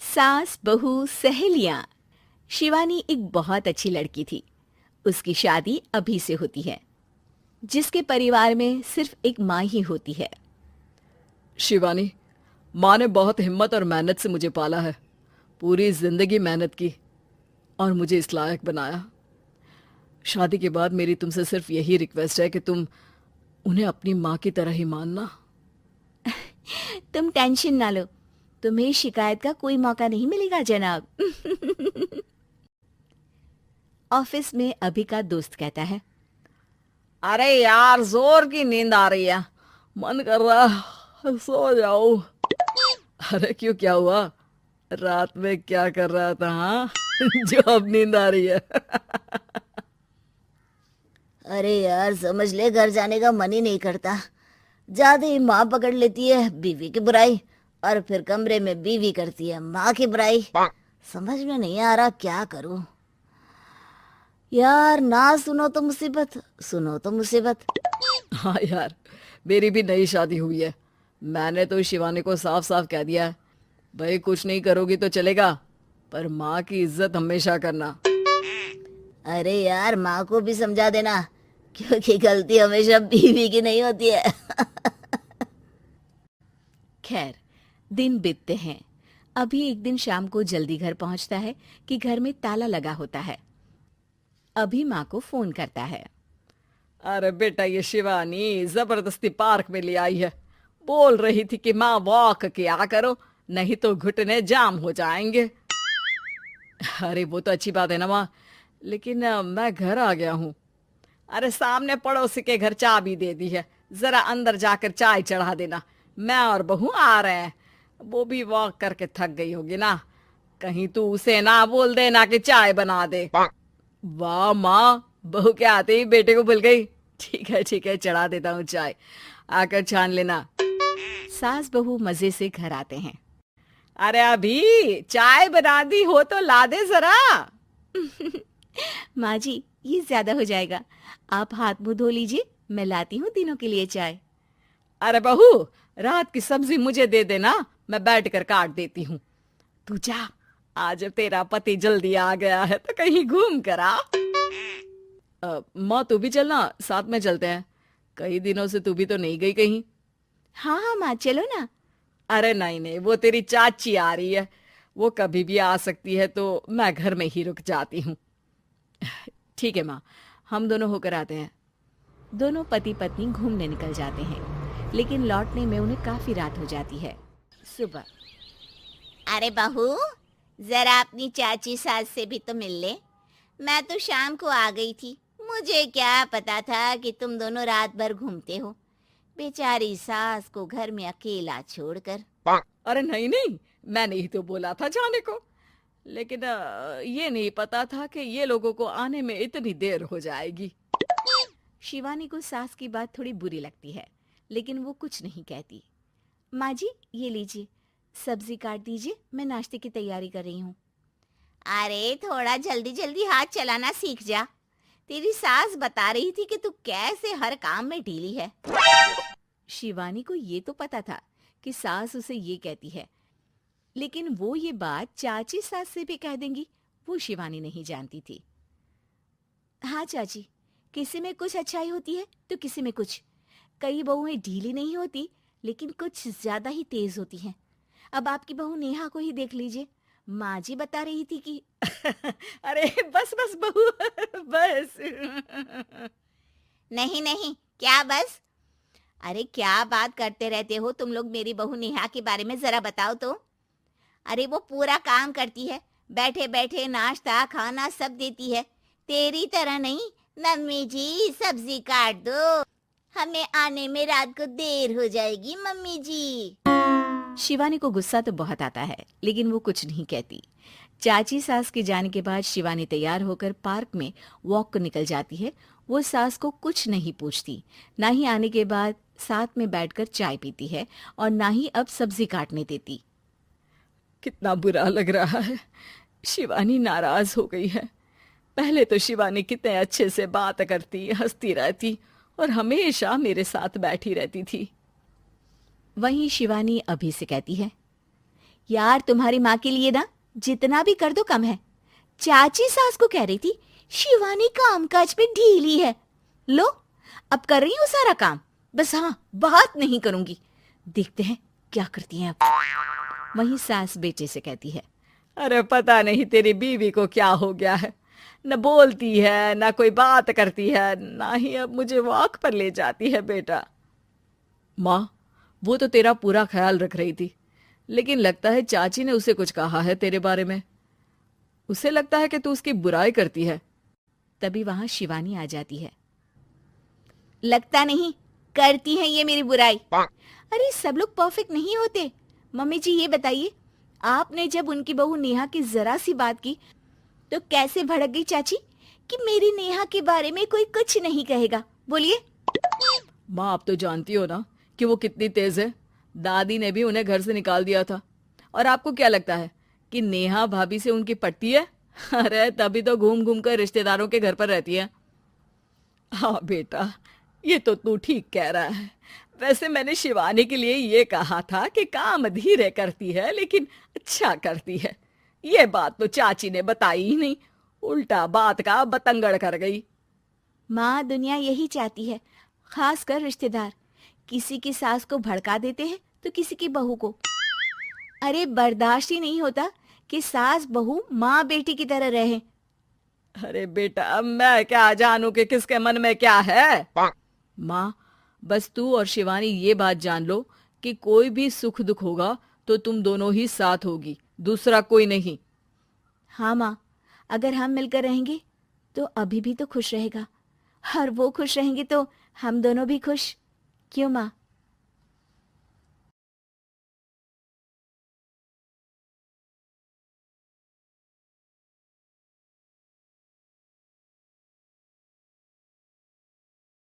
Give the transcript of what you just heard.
सास बहू सहेलियां। शिवानी एक बहुत अच्छी लड़की थी। उसकी शादी अभी से होती है, जिसके परिवार में सिर्फ एक माँ ही होती है। शिवानी, माँ ने बहुत हिम्मत और मेहनत से मुझे पाला है। पूरी जिंदगी मेहनत की और मुझे इस लायक बनाया। शादी के बाद मेरी तुमसे सिर्फ यही रिक्वेस्ट है कि तुम उन्हें अपनी माँ की तरह ही मानना। तुम टेंशन ना लो, तुम्हें शिकायत का कोई मौका नहीं मिलेगा जनाब। ऑफिस में अभी का दोस्त कहता है, अरे यार, जोर की नींद आ रही है, मन कर रहा है सो जाओ। अरे क्यों, क्या हुआ? रात में क्या कर रहा था हाँ? जो अब नींद आ रही है। अरे यार, समझ ले, घर जाने का मन ही नहीं करता। जाते ही माँ पकड़ लेती है बीवी की बुराई, और फिर कमरे में बीवी करती है माँ की बुराई। समझ में नहीं आ रहा क्या करूं। यार, ना सुनो तो मुसीबत, सुनो तो मुसीबत। हाँ यार, मेरी भी नई शादी हुई है। मैंने तो शिवानी को साफ साफ कह दिया है, भाई कुछ नहीं करोगी तो चलेगा, पर माँ की इज्जत हमेशा करना। अरे यार, माँ को भी समझा देना, क्योंकि गलती हमेशा बीवी की नहीं होती है। खैर, दिन बीतते हैं। अभी एक दिन शाम को जल्दी घर पहुंचता है कि घर में ताला लगा होता है। अभी माँ को फोन करता है। अरे बेटा, ये शिवानी जबरदस्ती पार्क में ले आई है। बोल रही थी कि माँ वॉक किया करो, नहीं तो घुटने जाम हो जाएंगे। अरे वो तो अच्छी बात है ना माँ, लेकिन मैं घर आ गया हूँ। अरे सामने पड़ोसी के घर चाबी दे दी है, जरा अंदर जाकर चाय चढ़ा देना। मैं और बहू आ रहे हैं। वो भी वॉक करके थक गई होगी ना, कहीं तू उसे ना बोल देना कि चाय बना दे। वाह माँ, बहू के आते ही बेटे को भूल गई। ठीक है, चढ़ा देता हूँ चाय, आकर छान लेना। सास बहू मजे से घर आते हैं। अरे अभी चाय बना दी हो तो ला दे जरा। माँ जी, ये ज्यादा हो जाएगा, आप हाथ मुंह धो लीजिए, मैं लाती हूँ तीनों के लिए चाय। अरे बहू, रात की सब्जी मुझे दे देना, मैं बैठ कर काट देती हूँ। तू जा, आज तेरा पति जल्दी आ गया है तो कहीं घूम कर आ। माँ तू भी चलना, साथ में चलते हैं। कई दिनों से तू भी तो नहीं गई कहीं। हाँ हाँ माँ, चलो ना। अरे नहीं नहीं, वो तेरी चाची आ रही है, वो कभी भी आ सकती है, तो मैं घर में ही रुक जाती हूँ। ठीक है माँ, हम दोनों होकर आते हैं। दोनों पति पत्नी घूमने निकल जाते हैं, लेकिन लौटने में उन्हें काफी रात हो जाती है। सुबह, अरे बहू, जरा अपनी चाची सास से भी तो मिल ले। मैं तो शाम को आ गई थी, मुझे क्या पता था कि तुम दोनों रात भर घूमते हो, बेचारी सास को घर में अकेला छोड़कर। अरे नहीं नहीं, मैंने ही तो बोला था जाने को, लेकिन ये नहीं पता था कि ये लोगों को आने में इतनी देर हो जाएगी। शिवानी को सास की बात थोड़ी बुरी लगती है, लेकिन वो कुछ नहीं कहती। माँ जी, ये लीजिए, सब्जी काट दीजिए, मैं नाश्ते की तैयारी कर रही हूँ। अरे थोड़ा जल्दी जल्दी हाथ चलाना सीख जा। तेरी सास बता रही थी कि तू कैसे हर काम में ढीली है। शिवानी को ये तो पता था कि सास उसे ये कहती है, लेकिन वो ये बात चाची सास से भी कह देंगी, वो शिवानी नहीं जानती थी। हाँ चाची, किसी में कुछ अच्छाई होती है तो किसी में कुछ। कई बहुएं ढीली नहीं होती, लेकिन कुछ ज्यादा ही तेज होती हैं। अब आपकी बहू नेहा को ही देख लीजिए, माँ जी बता रही थी कि अरे बस बस बहू, बस। नहीं नहीं, क्या बस? अरे क्या बात करते रहते हो तुम लोग मेरी बहू नेहा के बारे में, जरा बताओ तो। अरे वो पूरा काम करती है, बैठे बैठे नाश्ता खाना सब देती है। तेरी तरह नहीं, मम्मी जी सब्जी काट दो, हमें आने में रात को देर हो जाएगी मम्मी जी। शिवानी को गुस्सा तो बहुत आता है, लेकिन वो कुछ नहीं कहती। चाची सास के जाने के बाद शिवानी तैयार होकर पार्क में वॉक को निकल जाती है। वो सास को कुछ नहीं पूछती, ना ही आने के बाद साथ में बैठकर चाय पीती है, और ना ही अब सब्जी काटने देती। कितना बुरा लग रहा है, शिवानी नाराज हो गई है। पहले तो शिवानी कितने अच्छे से बात करती, हंसती रहती और हमेशा मेरे साथ बैठी रहती थी। वहीं शिवानी अभी से कहती है, यार तुम्हारी माँ के लिए ना जितना भी कर दो कम है। चाची सास को कह रही थी शिवानी कामकाज पे ढीली है। लो अब कर रही हूँ सारा काम, बस हाँ बात नहीं करूंगी। देखते हैं क्या करती हैं अब। वहीं सास बेटे से कहती है, अरे पता नहीं तेरी बीवी को क्या हो गया है, न बोलती है न कोई बात करती है, ना ही अब मुझे वॉक पर ले जाती है बेटा। माँ, वो तो तेरा पूरा ख्याल रख रही थी, लेकिन लगता है चाची ने उसे कुछ कहा है तेरे बारे में। उसे लगता है कि तू उसकी बुराई करती है। तभी वहां शिवानी आ जाती है। लगता नहीं करती है ये मेरी बुराई। अरे सब लोग परफेक्ट नहीं होते। मम्मी जी ये बताइए, आपने जब उनकी बहू नेहा की जरा सी बात की तो कैसे भड़क गई चाची कि मेरी नेहा के बारे में कोई कुछ नहीं कहेगा। बोलिए। माँ, आप तो जानती हो ना कि वो कितनी तेज है। दादी ने भी उन्हें घर से निकाल दिया था। और आपको क्या लगता है कि नेहा भाभी से उनकी पटती है? अरे तभी तो घूम घूम कर रिश्तेदारों के घर पर रहती है। हाँ बेटा, ये तो तू ठीक कह रहा है। वैसे मैंने शिवानी के लिए ये कहा था कि काम धीरे करती है लेकिन अच्छा करती है। ये बात तो चाची ने बताई ही नहीं, उल्टा बात का बतंगड़ कर गई। माँ, दुनिया यही चाहती है, खासकर रिश्तेदार। किसी की सास को भड़का देते हैं तो किसी की बहू को। अरे बर्दाश्त ही नहीं होता कि सास बहू माँ बेटी की तरह रहे। अरे बेटा, मैं क्या जानूं कि किसके मन में क्या है। माँ, बस तू और शिवानी ये बात जान लो कि कोई भी सुख दुख होगा तो तुम दोनों ही साथ होगी, दूसरा कोई नहीं। हाँ माँ, अगर हम मिलकर रहेंगे तो अभी भी तो खुश रहेगा, और वो खुश रहेंगे तो हम दोनों भी खुश। क्यों माँ?